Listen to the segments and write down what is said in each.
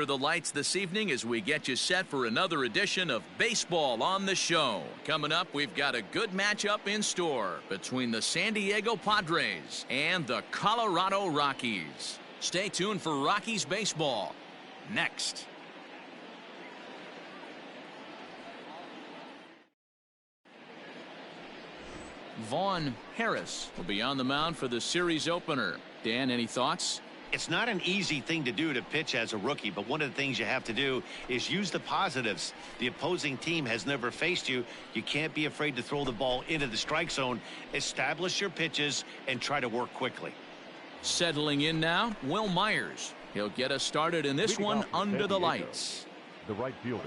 under the lights this evening as we get you set for another edition of Baseball on the Show. Coming up, we've got a good matchup in store between the San Diego Padres and the Colorado Rockies. Stay tuned for Rockies baseball next. Vaughn Harris will be on the mound for the series opener. Dan, any thoughts? It's not an easy thing to do to pitch as a rookie, but one of the things you have to do is use the positives. The opposing team has never faced you. You can't be afraid to throw the ball into the strike zone. Establish your pitches and try to work quickly. Settling in now, Will Myers. He'll get us started in this one under the lights. The right fielder,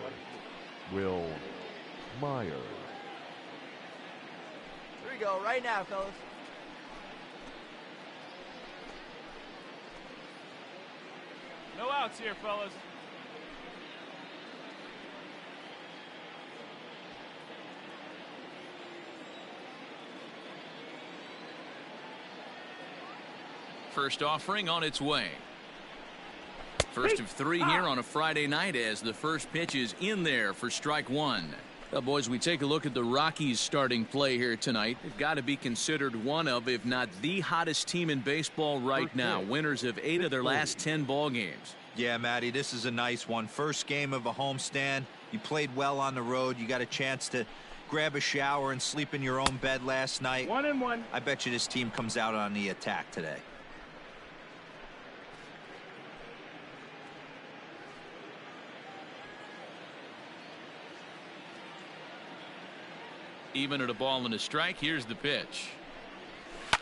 Will Myers. Here we go, right now, fellas. No outs here, fellas. First offering on its way. First of three here on a Friday night as the first pitch is in there for strike one. Well, boys, we take a look at the Rockies starting play here tonight. They've got to be considered one of, if not the hottest team in baseball right now. Winners of 8 of their last 10 ball games. Yeah, Matty, this is a nice one. First game of a homestand. You played well on the road. You got a chance to grab a shower and sleep in your own bed last night. 1-1. I bet you this team comes out on the attack today. Even at a ball and a strike, here's the pitch.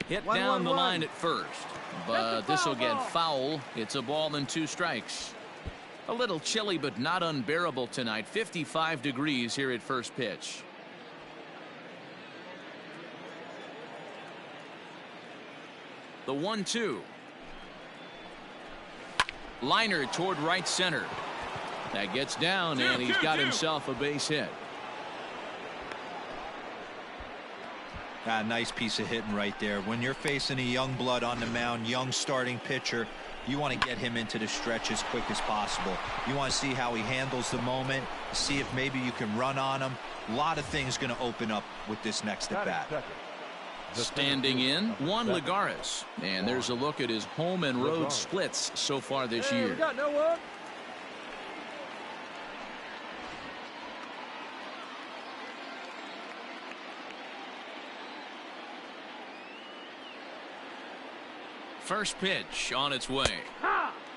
Hit 1-1-1. down the line at first, but this will get foul. It's a ball and 2 strikes. A little chilly, but not unbearable tonight. 55 degrees here at first pitch. The 1-2. Liner toward right center. That gets down, and he's got himself a base hit. Nice piece of hitting right there. When you're facing a young blood on the mound, young starting pitcher, you want to get him into the stretch as quick as possible. You want to see how he handles the moment, see if maybe you can run on him. A lot of things going to open up with this next at bat. Standing in, Juan Lagares. And there's a look at his home and road splits so far this year. We got no one. First pitch on its way.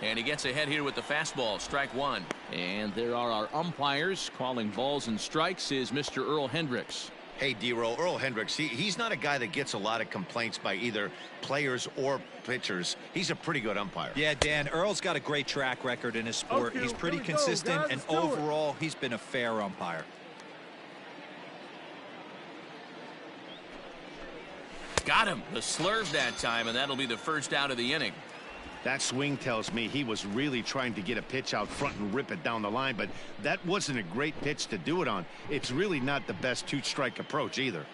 And he gets ahead here with the fastball, strike one. And there are our umpires calling balls and strikes is Mr. Earl Hendricks. Hey, D-Row, Earl Hendricks, he's not a guy that gets a lot of complaints by either players or pitchers. He's a pretty good umpire. Yeah, Dan, Earl's got a great track record in his sport. Okay, he's pretty consistent, and overall, he's been a fair umpire. Got him. The slurve that time, and that'll be the first out of the inning. That swing tells me he was really trying to get a pitch out front and rip it down the line, but that wasn't a great pitch to do it on. It's really not the best 2-strike approach either.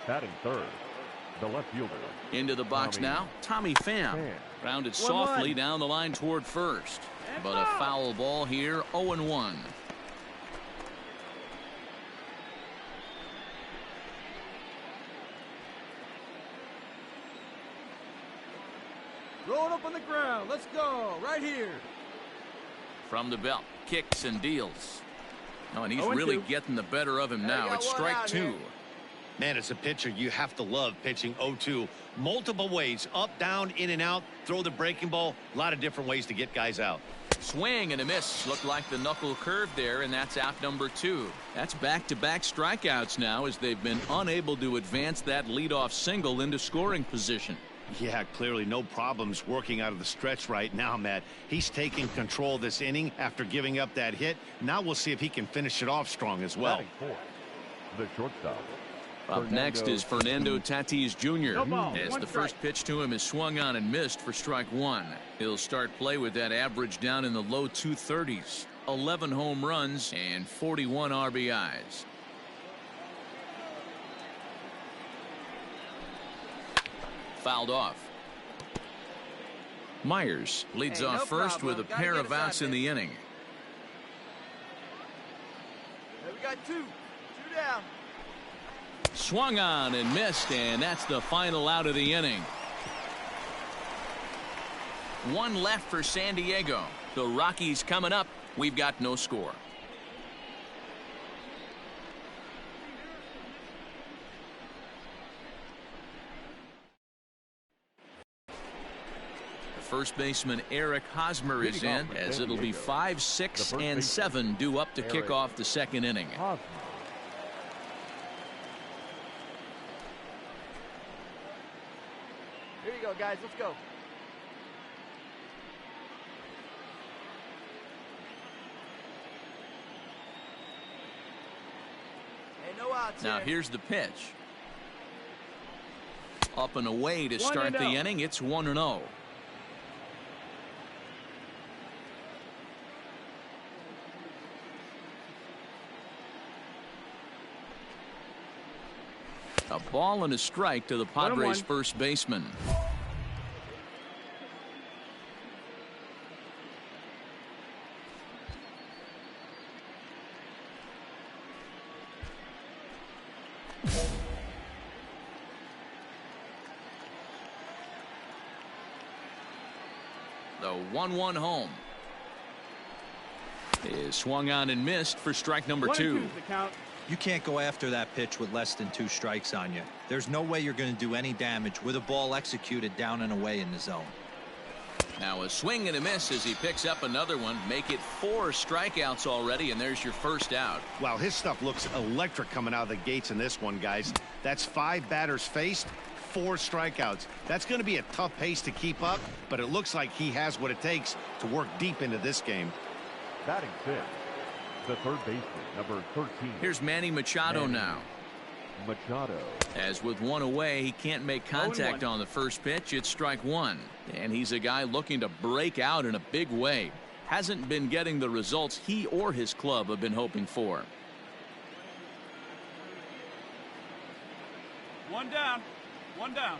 Batting third, the left fielder. Into the box now, Tommy Pham. Grounded softly down the line toward first. But a foul ball here, 0-1. Roll it up on the ground. Let's go. Right here. From the belt, kicks and deals. Oh, and he's really getting the better of him now. It's strike 2. Man, as a pitcher, you have to love pitching 0-2 multiple ways, up, down, in and out, throw the breaking ball, a lot of different ways to get guys out. Swing and a miss. Looked like the knuckle curve there, and that's out number 2. That's back-to-back strikeouts now as they've been unable to advance that leadoff single into scoring position. Yeah, clearly no problems working out of the stretch right now, Matt. He's taking control this inning after giving up that hit. Now we'll see if he can finish it off strong as well. The shortstop. Up next is Fernando Tatis Jr. As the first pitch to him is swung on and missed for strike 1. He'll start play with that average down in the low 230s. 11 home runs and 41 RBIs. fouled off. Myers leads Hey, off no first problem. with a Gotta pair get of us out outs of in this. the inning. Hey, we got two down. Swung on and missed, and that's the final out of the inning. One left for San Diego. The Rockies coming up. We've got no score. First baseman Eric Hosmer is in, as it'll be 5, 6, and 7 due up to kick off the second inning. Hosmer. Here you go, guys. Let's go. Hey, no outs Now here. here's the pitch. Up and away to 1-0. start the inning. It's 1-0. A ball and a strike to the Padres 1-1. first baseman. The 1-1 home is swung on and missed for strike number 2. 1-2 is the count. You can't go after that pitch with less than 2 strikes on you. There's no way you're going to do any damage with a ball executed down and away in the zone. Now a swing and a miss as he picks up another one. Make it 4 strikeouts already, and there's your first out. Wow, his stuff looks electric coming out of the gates in this one, guys. That's 5 batters faced, 4 strikeouts. That's going to be a tough pace to keep up, but it looks like he has what it takes to work deep into this game. Batting 6, the third baseman, number 13. Here's Manny Machado Manny now. Machado. As with one away, he can't make contact 0-1. on the first pitch. It's strike 1. And he's a guy looking to break out in a big way. Hasn't been getting the results he or his club have been hoping for. 1 down. 1 down.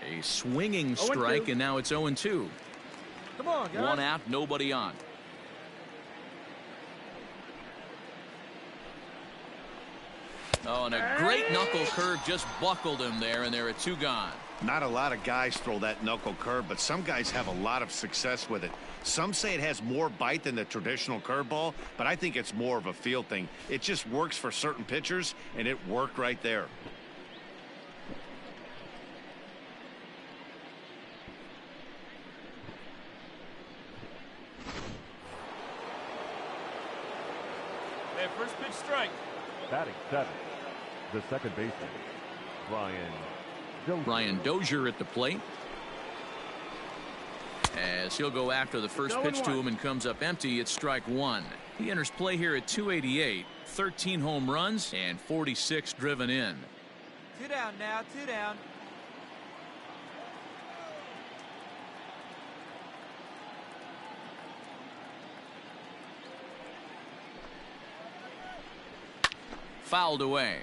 A swinging strike, 0-2. and now it's 0-2. Come on, guys. 1 out, nobody on. Oh, and a great knuckle curve just buckled him there, and there are 2 gone. Not a lot of guys throw that knuckle curve, but some guys have a lot of success with it. Some say it has more bite than the traditional curveball, but I think it's more of a feel thing. It just works for certain pitchers, and it worked right there. Hey, first pitch strike. Batting 7, the second baseman, Brian Dozier at the plate. As he'll go after the first pitch to him and comes up empty, it's strike 1. He enters play here at 288, 13 home runs and 46 driven in. 2 down now. 2 down. Fouled away.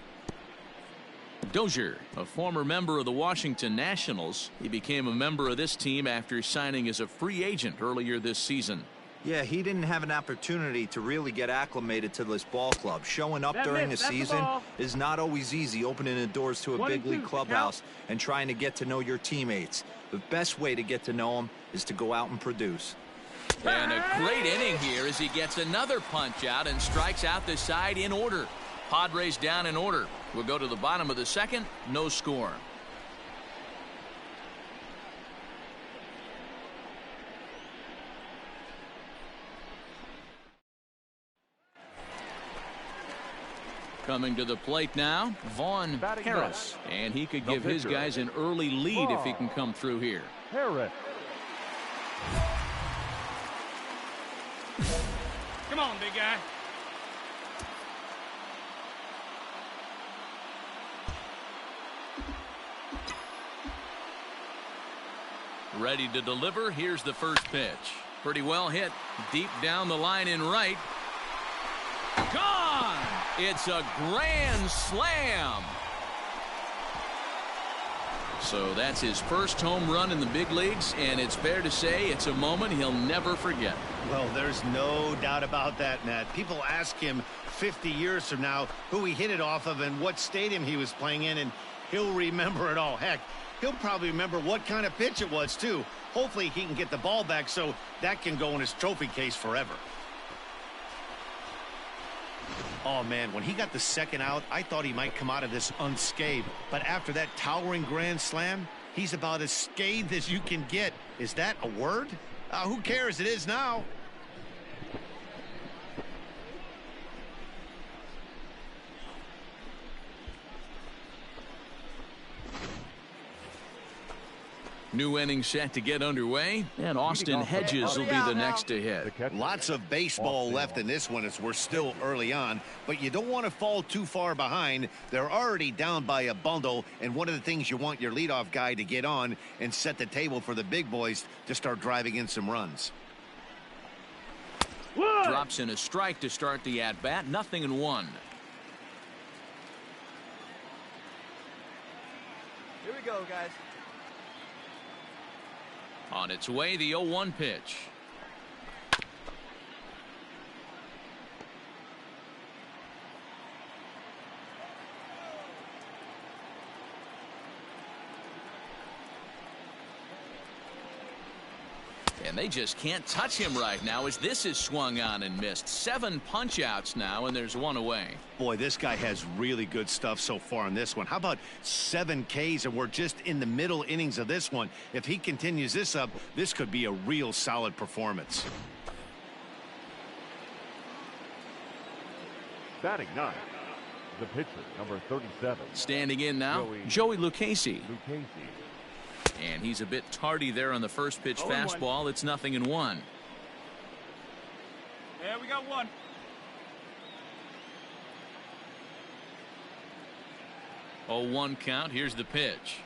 Dozier, a former member of the Washington Nationals. He became a member of this team after signing as a free agent earlier this season. Yeah, he didn't have an opportunity to really get acclimated to this ball club. Showing up during the season is not always easy, opening the doors to a big league clubhouse and trying to get to know your teammates. The best way to get to know them is to go out and produce. And a great inning here as he gets another punch out and strikes out the side in order. Padres down in order. We'll go to the bottom of the second. No score. Coming to the plate now, Vaughn Harris. And he could give his guys an early lead if he can come through here. Harris. Come on, big guy. Ready to deliver. Here's the first pitch. Pretty well hit. Deep down the line in right. Gone! It's a grand slam. So that's his first home run in the big leagues, and it's fair to say it's a moment he'll never forget. Well, there's no doubt about that, Matt. People ask him 50 years from now who he hit it off of and what stadium he was playing in, and he'll remember it all. Heck, he'll probably remember what kind of pitch it was, too. Hopefully he can get the ball back so that can go in his trophy case forever. Oh, man, when he got the second out, I thought he might come out of this unscathed. But after that towering grand slam, he's about as scathed as you can get. Is that a word? Who cares? It is now. New inning set to get underway, and Austin Hedges will be the next to hit. Lots of baseball left in this one as we're still early on, but you don't want to fall too far behind. They're already down by a bundle, and one of the things you want your leadoff guy to get on and set the table for the big boys to start driving in some runs. Drops in a strike to start the at-bat, 0-1. Here we go, guys. On its way, the 0-1 pitch. And they just can't touch him right now as this is swung on and missed. 7 punch-outs now, and there's 1 away. Boy, this guy has really good stuff so far in this one. How about 7 Ks, and we're just in the middle innings of this one. If he continues this up, this could be a real solid performance. Batting ninth, the pitcher, number 37. Standing in now, Joey Lucchesi. And he's a bit tardy there on the first pitch fastball. It's 0-1. Yeah, we got 1. 0-1 count. Here's the pitch.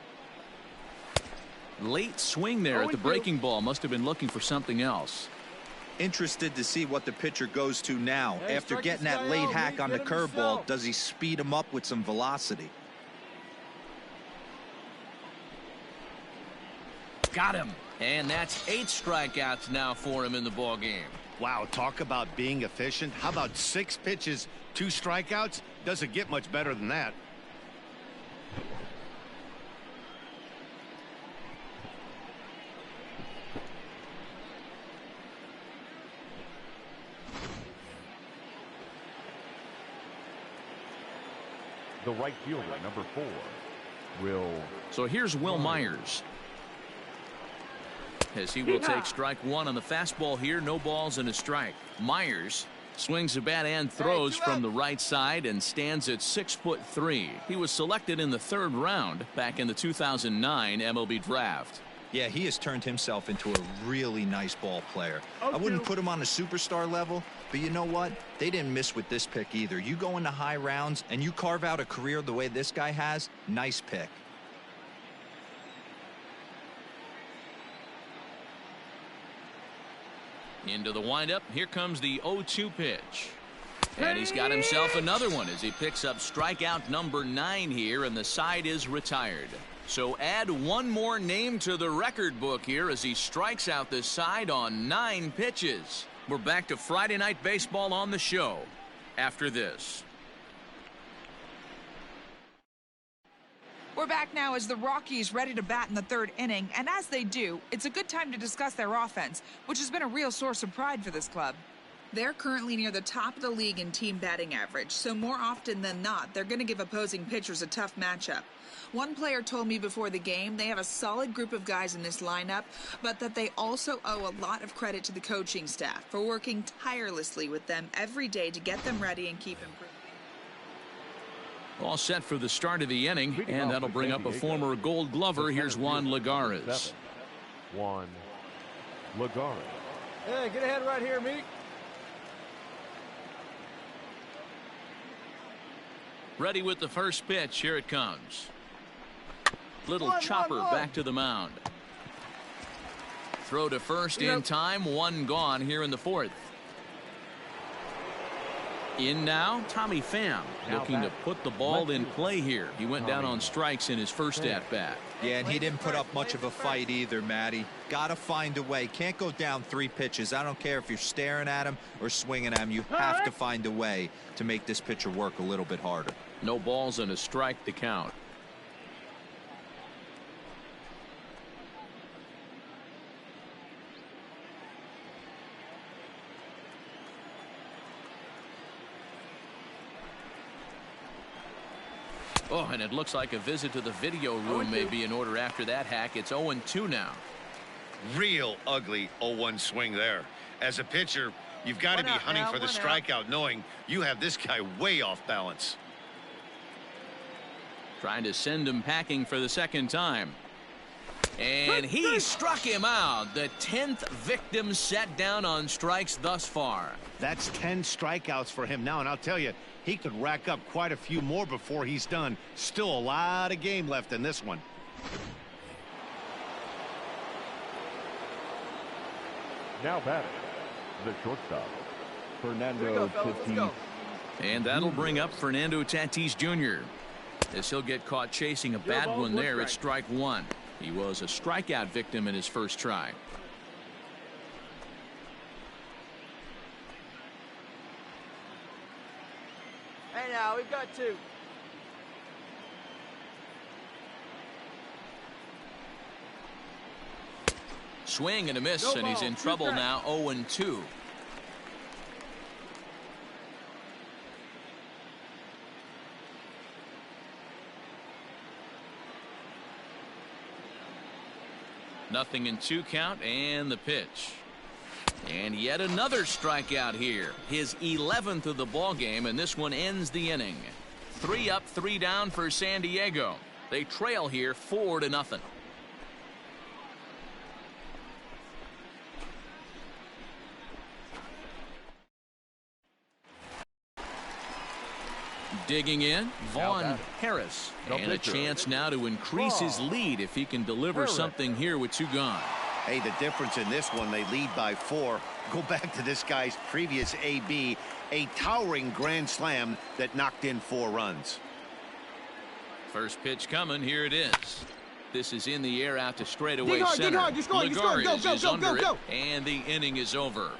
Late swing there at the breaking ball. Must have been looking for something else. Interested to see what the pitcher goes to now. After getting that late hack on the curveball, does he speed him up with some velocity? Got him. And that's 8 strikeouts now for him in the ball game. Wow, talk about being efficient. How about 6 pitches, 2 strikeouts? Doesn't get much better than that. The right fielder, number 4, Will. So here's Will Myers. As he will take strike 1 on the fastball here. No balls and a strike. Myers swings the bat and throws from the right side and stands at 6'3". He was selected in the 3rd round back in the 2009 MLB draft. Yeah, he has turned himself into a really nice ball player. I wouldn't put him on a superstar level, but you know what? They didn't miss with this pick either. You go into high rounds and you carve out a career the way this guy has. Nice pick. Into the windup. Here comes the 0-2 pitch. And he's got himself another one as he picks up strikeout number 9 here, and the side is retired. So add 1 more name to the record book here as he strikes out the side on 9 pitches. We're back to Friday Night Baseball on the show after this. We're back now as the Rockies ready to bat in the 3rd inning, and as they do, it's a good time to discuss their offense, which has been a real source of pride for this club. They're currently near the top of the league in team batting average, so more often than not, they're going to give opposing pitchers a tough matchup. One player told me before the game they have a solid group of guys in this lineup, but that they also owe a lot of credit to the coaching staff for working tirelessly with them every day to get them ready and keep improving. All set for the start of the inning, and that'll bring up a former Gold Glover. Here's Juan Lagares. Juan Lagares. Hey, get ahead right here, Meek. Ready with the first pitch. Here it comes. Little chopper back to the mound. Throw to first in time. 1 gone here in the 4th. In now, Tommy Pham looking to put the ball in play here. He went down on strikes in his first at-bat. Yeah, and he didn't put up much of a fight either, Matty. Got to find a way. Can't go down 3 pitches. I don't care if you're staring at him or swinging at him. You have to find a way to make this pitcher work a little bit harder. No balls and a strike to count. Oh, and it looks like a visit to the video room may be in order after that hack. It's 0-2 now. Real ugly 0-1 swing there. As a pitcher, you've got to be hunting for the strikeout, knowing you have this guy way off balance. Trying to send him packing for the second time. And he struck him out. The 10th victim set down on strikes thus far. That's 10 strikeouts for him now, and I'll tell you, he could rack up quite a few more before he's done. Still a lot of game left in this one. Now batting, the shortstop, Fernando Tatis. And that'll bring up Fernando Tatis Jr. as he'll get caught chasing a bad one there at strike 1. He was a strikeout victim in his first try. Hey, now we've got 2. Swing and a miss, and he's in trouble now. 0-2. Nothing in 2 count, and the pitch. And yet another strikeout here. His 11th of the ball game, and this one ends the inning. 3 up, 3 down for San Diego. They trail here 4-0. Digging in, Juan Lagares, and a chance now to increase his lead if he can deliver something here with 2 gone. Hey, the difference in this one, they lead by 4. Go back to this guy's previous AB, a towering grand slam that knocked in 4 runs. First pitch coming, here it is. This is in the air out to straightaway center. Lagares is under it, and the inning is over.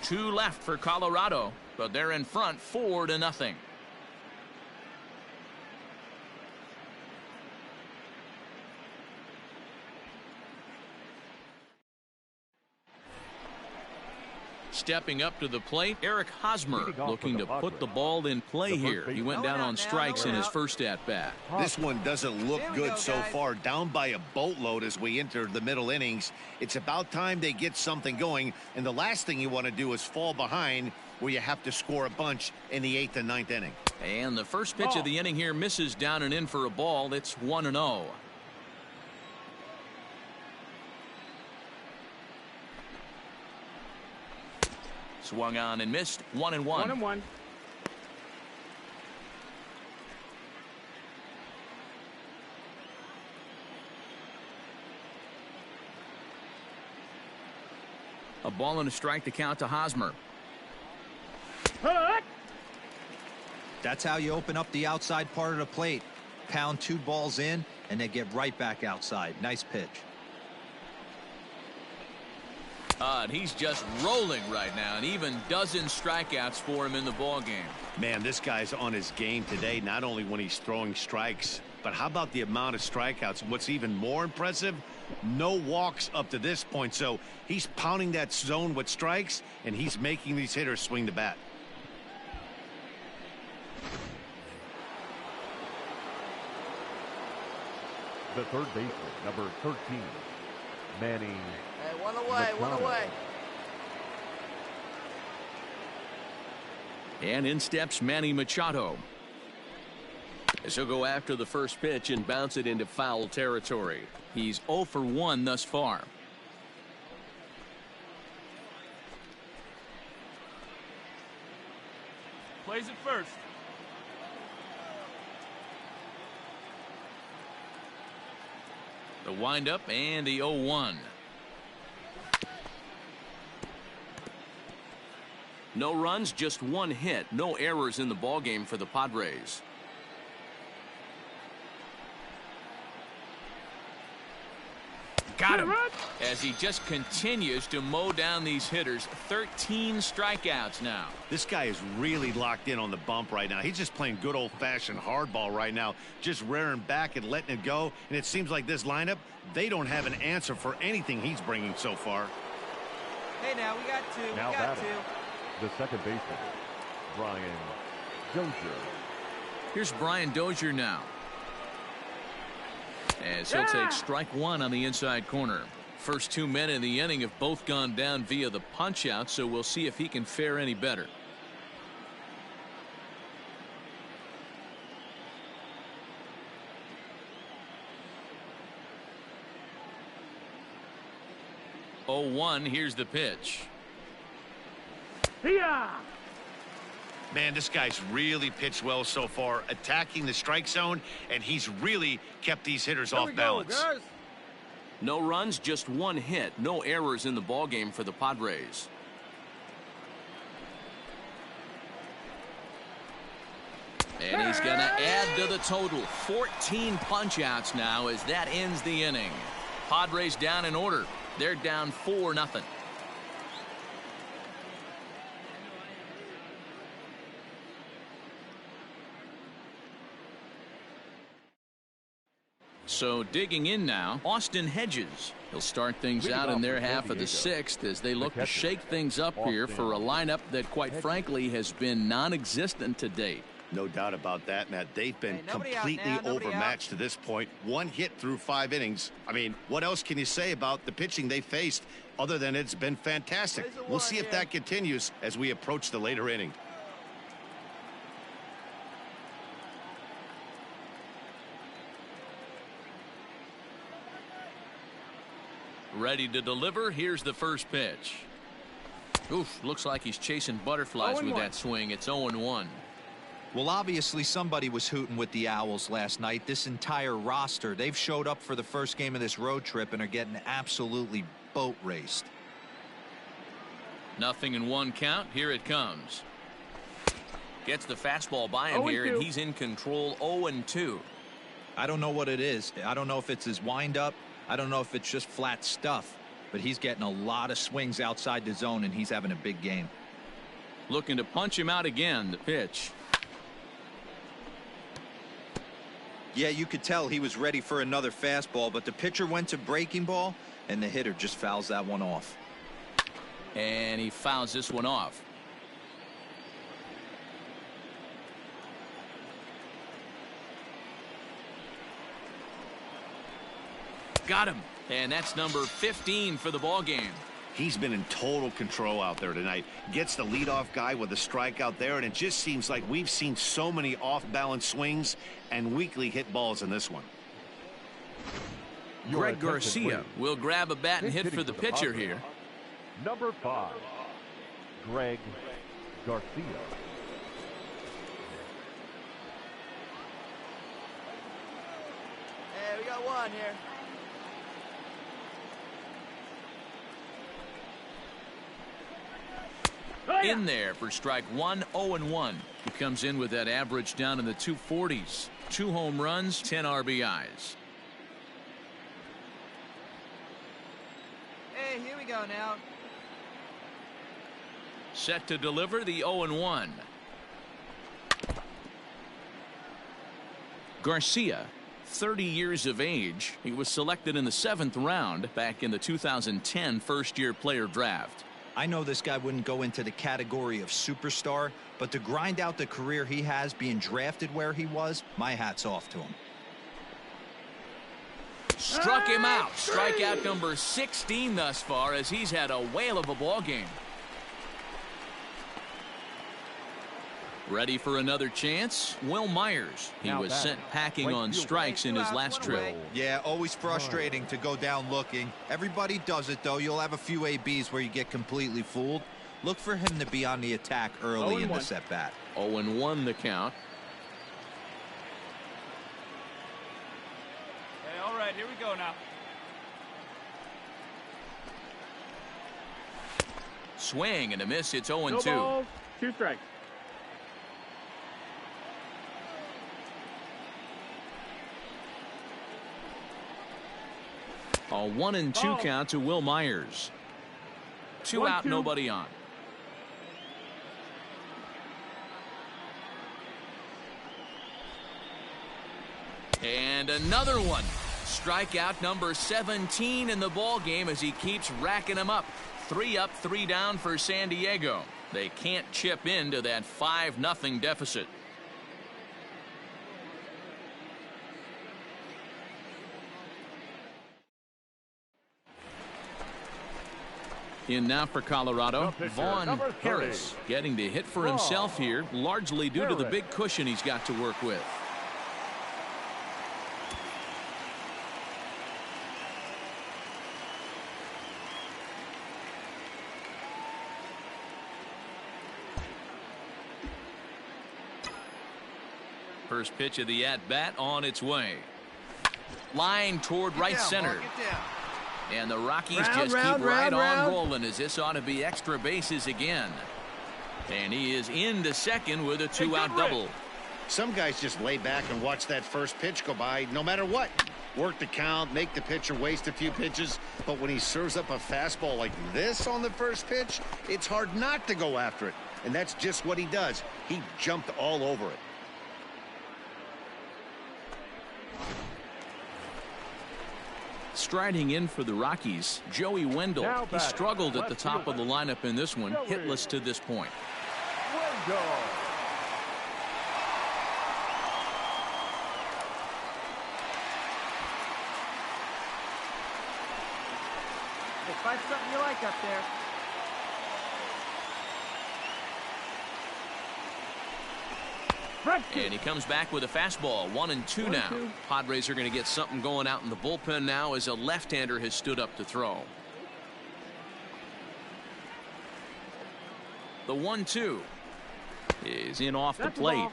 2 left for Colorado, but they're in front 4-0. Stepping up to the plate, Eric Hosmer looking to put the ball in play here. He went down on strikes in his first at-bat. This one doesn't look good so far. Down by a boatload as we enter the middle innings. It's about time they get something going, and the last thing you want to do is fall behind where you have to score a bunch in the 8th and 9th inning. And the first pitch of the inning here misses down and in for a ball. It's 1-0. Swung on and missed. 1-1. 1-1. A ball and a strike to count to Hosmer. That's how you open up the outside part of the plate. Pound 2 balls in, and then get right back outside. Nice pitch. And he's just rolling right now, and even dozen strikeouts for him in the ball game. Man, this guy's on his game today, not only when he's throwing strikes, but how about the amount of strikeouts? What's even more impressive, no walks up to this point. So he's pounding that zone with strikes, and he's making these hitters swing the bat. The third baseman, number 13, Manny. Hey, one away, Machado. one away. And in steps Manny Machado. As he'll go after the first pitch and bounce it into foul territory. He's 0 for 1 thus far. Plays it first. The windup and the 0-1. No runs, just one hit. No errors in the ballgame for the Padres. Got him. As he just continues to mow down these hitters. 13 strikeouts now. This guy is really locked in on the bump right now. He's just playing good old-fashioned hardball right now, just rearing back and letting it go. And it seems like this lineup, they don't have an answer for anything he's bringing so far. Hey, now we got two. Now We got batting, two. the second baseman, Brian Dozier. Here's Brian Dozier now. As he'll take strike one on the inside corner. First 2 men in the inning have both gone down via the punch out, so we'll see if he can fare any better. Oh, 1, here's the pitch. Man, this guy's really pitched well so far, attacking the strike zone, and he's really kept these hitters off balance. No runs, just one hit. No errors in the ballgame for the Padres. And he's going to add to the total. 14 punch-outs now as that ends the inning. Padres down in order. They're down 4-0. So digging in now, Austin Hedges. He'll start things out in their half of the sixth as they look to shake things up here for a lineup that, quite frankly, has been non-existent to date. No doubt about that, Matt. They've been nobody out completely now, nobody overmatched to this point. One hit through 5 innings. I mean, what else can you say about the pitching they faced other than it's been fantastic? We'll see if that continues as we approach the later inning. Ready to deliver. Here's the first pitch. Oof, looks like he's chasing butterflies with that swing. It's 0-1. Well, obviously somebody was hooting with the Owls last night. This entire roster, they've showed up for the first game of this road trip and are getting absolutely boat raced. 0-1 count. Here it comes. Gets the fastball by him here, and he's in control. 0-2. I don't know what it is. I don't know if it's his windup. I don't know if it's just flat stuff, but he's getting a lot of swings outside the zone, and he's having a big game. Looking to punch him out again. The pitch. Yeah, you could tell he was ready for another fastball, but the pitcher went to breaking ball, and the hitter just fouls that one off. And he fouls this one off. Got him. And that's number 15 for the ball game. He's been in total control out there tonight. Gets the leadoff guy with a strikeout there, and it just seems like we've seen so many off-balance swings and weakly hit balls in this one. Greg Garcia will grab a bat and hit for the pitcher here. Number 5, Greg Garcia. Hey, we got one here. In there for strike one. 0-1. He comes in with that average down in the 240s. 2 home runs, 10 RBIs. Hey, here we go now. Set to deliver the 0-1. Garcia, 30 years of age. He was selected in the 7th round back in the 2010 first-year player draft. I know this guy wouldn't go into the category of superstar, but to grind out the career he has being drafted where he was, my hat's off to him. Struck him out. Strikeout number 16 thus far as he's had a whale of a ball game. Ready for another chance? Will Myers. He was sent packing on strikes in his last trip. Yeah, always frustrating to go down looking. Everybody does it, though. You'll have a few ABs where you get completely fooled. Look for him to be on the attack early in this at-bat. 0-1 the count. Hey, all right, here we go now. swing and a miss. It's 0-2. No balls, 2 strikes. A 1-2 count to Will Myers. 2 out, 1-2. nobody on. And another one. Strikeout number 17 in the ball game as he keeps racking them up. 3 up, 3 down for San Diego. They can't chip into that 5-0 deficit. In now for Colorado, Juan Lagares getting to hit for himself here, largely due to the big cushion he's got to work with. First pitch of the at-bat on its way. Line toward right center. And the Rockies keep right on rolling as this ought to be extra bases again. And he is into second with a 2-out double. Some guys just lay back and watch that first pitch go by no matter what. Work the count, make the pitcher waste a few pitches. But when he serves up a fastball like this on the first pitch, it's hard not to go after it. And that's just what he does. He jumped all over it. Striding in for the Rockies, Joey Wendell. He struggled at the top of the lineup in this one, hitless to this point. Wendell. Hey, find something you like up there. And he comes back with a fastball. 1-2 now. Padres are going to get something going out in the bullpen now as a left-hander has stood up to throw. The 1-2 is in off the plate.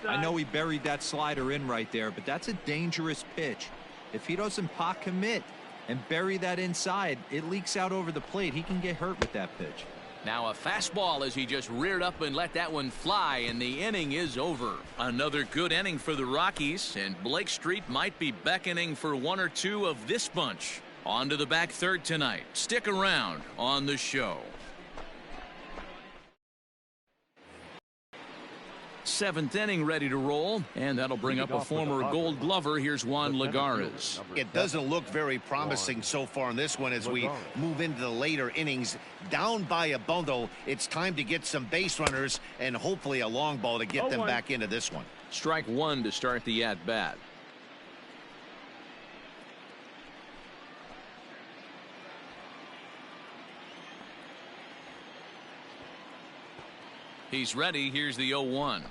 I know he buried that slider in right there, but that's a dangerous pitch. If he doesn't pot commit and bury that inside, it leaks out over the plate. He can get hurt with that pitch. Now a fastball as he just reared up and let that one fly, and the inning is over. Another good inning for the Rockies, and Blake Street might be beckoning for 1 or 2 of this bunch. On to the back third tonight. Stick around on the show. 7th inning ready to roll, and that'll bring up a former Gold Glover. Here's Juan Lagares. It doesn't look very promising so far in this one as we move into the later innings. Down by a bundle, it's time to get some base runners and hopefully a long ball to get them back into this one. Strike 1 to start the at-bat. He's ready. Here's the 0-1.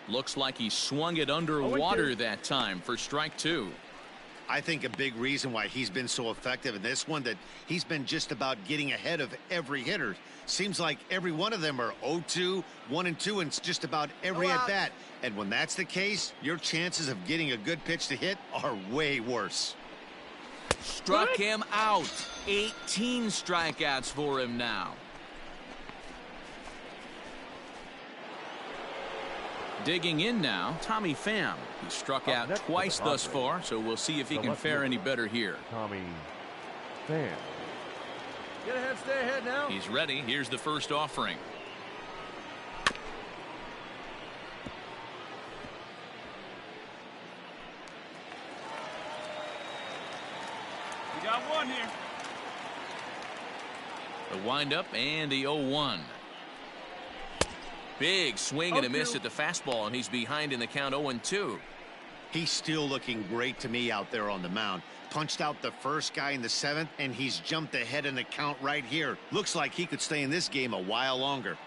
Looks like he swung it underwater that time for strike 2. I think a big reason why he's been so effective in this one, that he's been just about getting ahead of every hitter. Seems like every one of them are 0-2, 1-2, and it's just about every at-bat. And when that's the case, your chances of getting a good pitch to hit are way worse. Struck him out. 18 strikeouts for him now. Digging in now, Tommy Pham. He struck out twice thus far, so we'll see if he can fare any better here. Tommy Pham. Get ahead, stay ahead now. He's ready. Here's the first offering. We got one here. The windup and the 0-1. Big swing and a miss at the fastball, and he's behind in the count 0-2. He's still looking great to me out there on the mound. Punched out the first guy in the 7th, and he's jumped ahead in the count right here. Looks like he could stay in this game a while longer.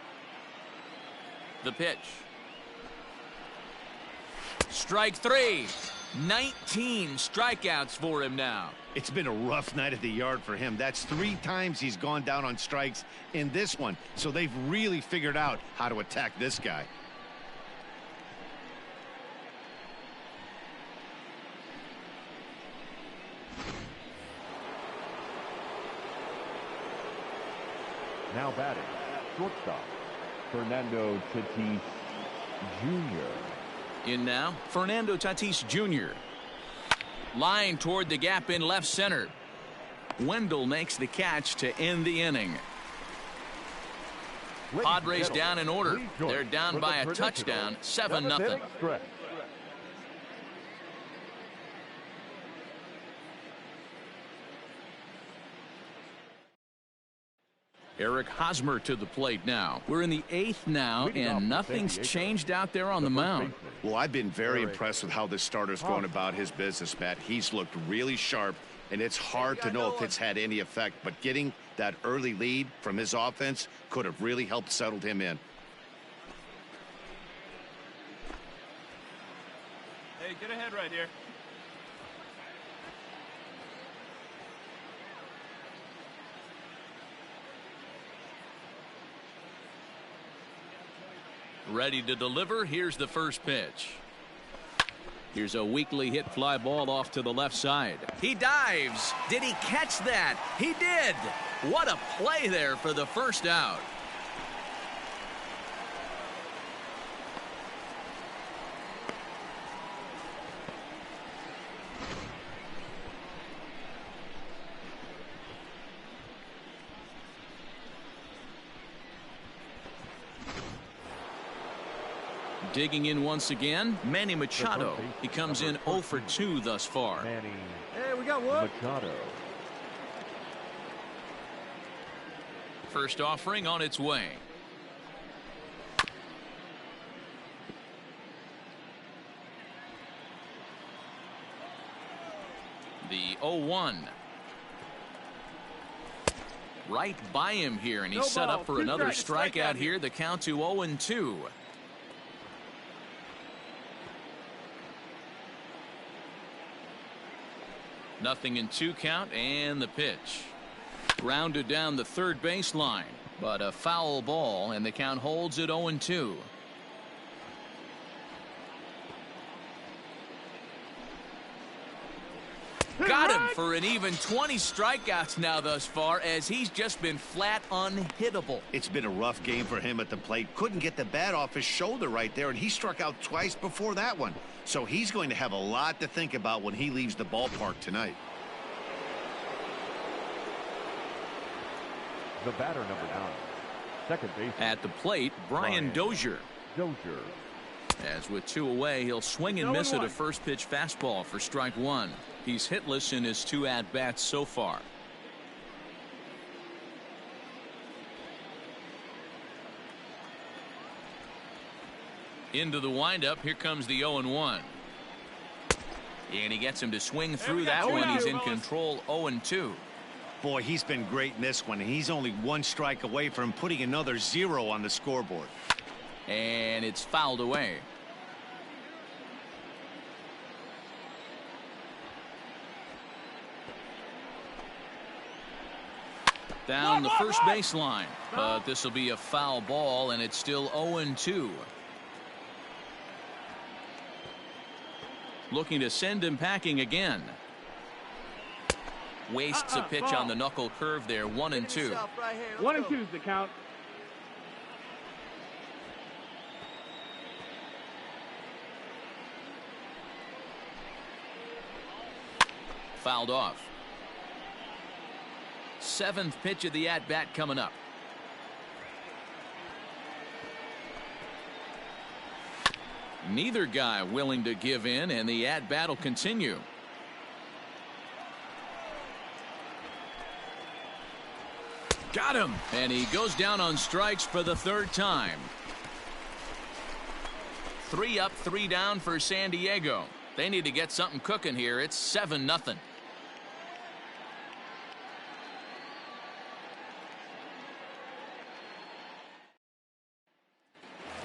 The pitch. Strike 3. 19 strikeouts for him now. It's been a rough night at the yard for him. That's 3 times he's gone down on strikes in this one. So they've really figured out how to attack this guy. Now batting, shortstop, Fernando Tatis Jr. In now, Fernando Tatis Jr. Line toward the gap in left center. Wendell makes the catch to end the inning. Padres down in order. They're down by a touchdown, 7-0. Eric Hosmer to the plate now. We're in the 8th now, and nothing's changed out there on the mound. Well, I've been very impressed with how this starter's going about his business, Matt. He's looked really sharp, and it's hard to know if it's had any effect, but getting that early lead from his offense could have really helped settle him in. Hey, get ahead right here. Ready to deliver. Here's the first pitch. Here's a weakly hit fly ball off to the left side. He dives. Did he catch that? He did. What a play there for the first out. Digging in once again, Manny Machado. He comes in 0 for 2 thus far. Manny Hey, we got one. Machado. First offering on its way. The 0-1. Right by him here, and he's set up for another strikeout here. The count to 0-2. Nothing in 2 count, and the pitch. Grounded down the third baseline, but a foul ball, and the count holds at 0-2. Got him for an even 20 strikeouts now thus far, as he's just been flat unhittable. It's been a rough game for him at the plate. Couldn't get the bat off his shoulder right there, and he struck out twice before that one. So he's going to have a lot to think about when he leaves the ballpark tonight. The batter, number 9, second base. At the plate, Brian Dozier. As with 2 away, he'll swing and miss at a first pitch fastball for strike 1. He's hitless in his 2 at-bats so far. Into the windup. Here comes the 0-1. And he gets him to swing through that one. He's in control, 0-2. Boy, he's been great in this one. He's only 1 strike away from putting another 0 on the scoreboard. And it's fouled away. Down the first baseline, but this will be a foul ball, and it's still 0-2. Looking to send him packing again. Wastes a pitch on the knuckle curve there. 1-2. 1-2 is the count. Fouled off. 7th pitch of the at-bat coming up. Neither guy willing to give in, and the at-bat will continue. Got him, and he goes down on strikes for the 3rd time. 3 up, 3 down for San Diego. They need to get something cooking here. It's 7-0.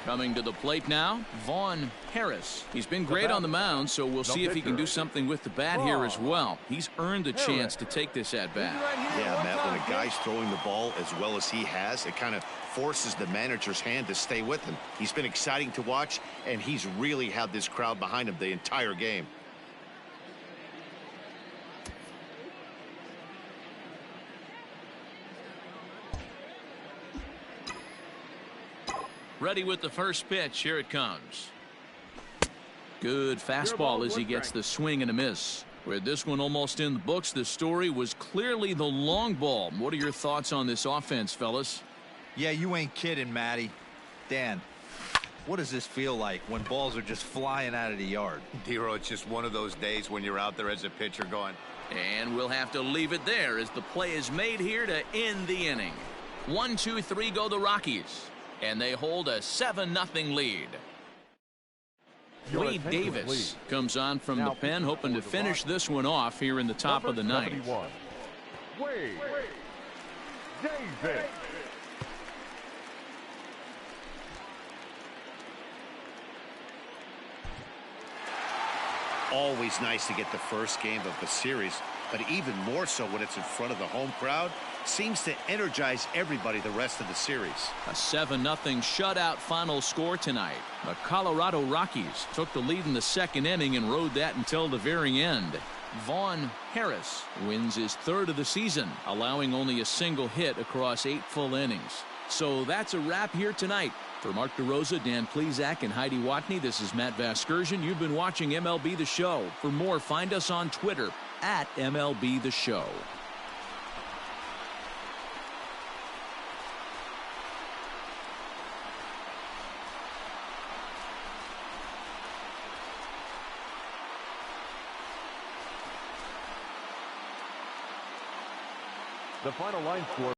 Coming to the plate now, Vaughn Harris. He's been great on the mound, so we'll see if he can do something with the bat here as well. He's earned a chance to take this at bat. Yeah, Matt, when a guy's throwing the ball as well as he has, it kind of forces the manager's hand to stay with him. He's been exciting to watch, and he's really had this crowd behind him the entire game. Ready with the first pitch. Here it comes. Good fastball as he gets the swing and a miss. With this one almost in the books, the story was clearly the long ball. What are your thoughts on this offense, fellas? Yeah, you ain't kidding, Matty. Dan, what does this feel like when balls are just flying out of the yard? Dero, it's just one of those days when you're out there as a pitcher going. And we'll have to leave it there as the play is made here to end the inning. 1, 2, 3 go the Rockies. And they hold a 7-0 lead. Wade Davis comes on from the pen, hoping to finish this one off here in the top of the ninth. Wade Davis. Always nice to get the first game of the series, but even more so when it's in front of the home crowd. Seems to energize everybody the rest of the series. A 7-0 shutout final score tonight. The Colorado Rockies took the lead in the second inning and rode that until the very end. Vaughn Harris wins his third of the season, allowing only a single hit across 8 full innings. So that's a wrap here tonight. For Mark DeRosa, Dan Plesac, and Heidi Watney, this is Matt Vasgersian. You've been watching MLB The Show. For more, find us on Twitter at MLB The Show. The final line score.